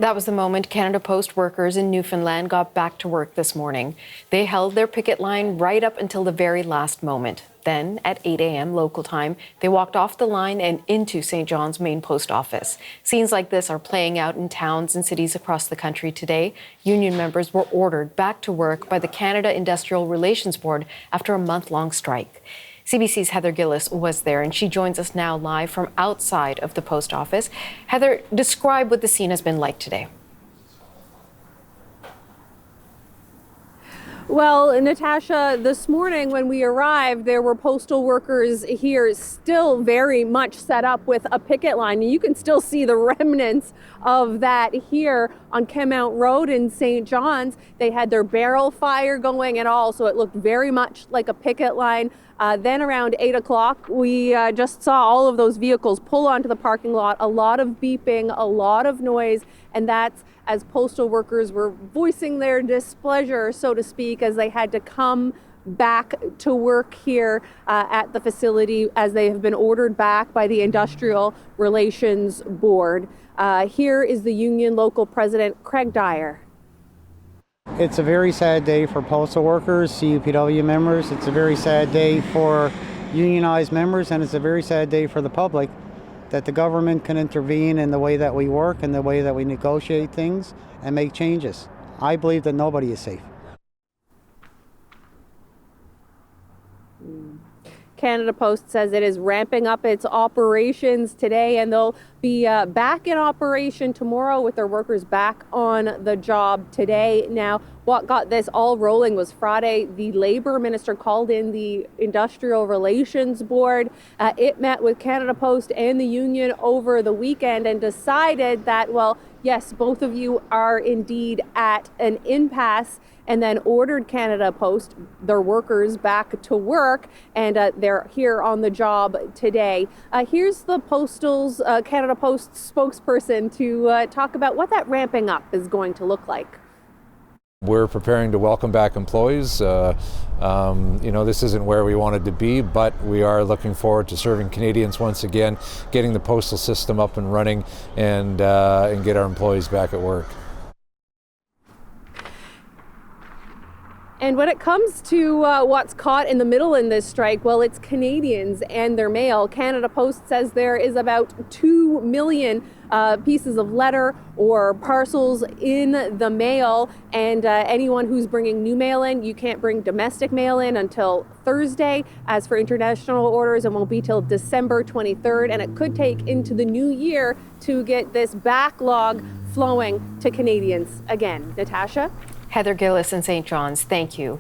That was the moment Canada Post workers in Newfoundland got back to work this morning. They held their picket line right up until the very last moment. Then, at 8 a.m. local time, they walked off the line and into St. John's main post office. Scenes like this are playing out in towns and cities across the country today. Union members were ordered back to work by the Canada Industrial Relations Board after a month-long strike. CBC's Heather Gillis was there, and she joins us now live from outside of the post office. Heather, describe what the scene has been like today. Well, Natasha, this morning when we arrived, there were postal workers here still very much set up with a picket line. You can still see the remnants of that here on Kemmount Road in St. John's. They had their barrel fire going and all, so it looked very much like a picket line. Then around 8 o'clock, we just saw all of those vehicles pull onto the parking lot, a lot of beeping, a lot of noise, and that's as postal workers were voicing their displeasure, so to speak, as they had to come back to work here at the facility as they have been ordered back by the Industrial Relations Board. Here is the union local president, Craig Dyer. It's a very sad day for postal workers, CUPW members. It's a very sad day for unionized members, and it's a very sad day for the public that the government can intervene in the way that we work and the way that we negotiate things and make changes. I believe that nobody is safe. Canada Post says it is ramping up its operations today, and they'll be back in operation tomorrow with their workers back on the job today. Now, what got this all rolling was Friday. The Labour Minister called in the Industrial Relations Board. It met with Canada Post and the union over the weekend and decided that, well, yes, both of you are indeed at an impasse, and then ordered Canada Post, their workers, back to work, and they're here on the job today. Here's the Canada Post spokesperson to talk about what that ramping up is going to look like. We're preparing to welcome back employees. This isn't where we wanted to be, but we are looking forward to serving Canadians once again, getting the postal system up and running, and get our employees back at work. And when it comes to what's caught in the middle in this strike, well, it's Canadians and their mail. Canada Post says there is about 2 million pieces of letter or parcels in the mail, and anyone who's bringing new mail in, you can't bring domestic mail in until Thursday. As for international orders, it won't be till December 23rd, and it could take into the new year to get this backlog flowing to Canadians again. Natasha? Heather Gillis in St. John's, thank you.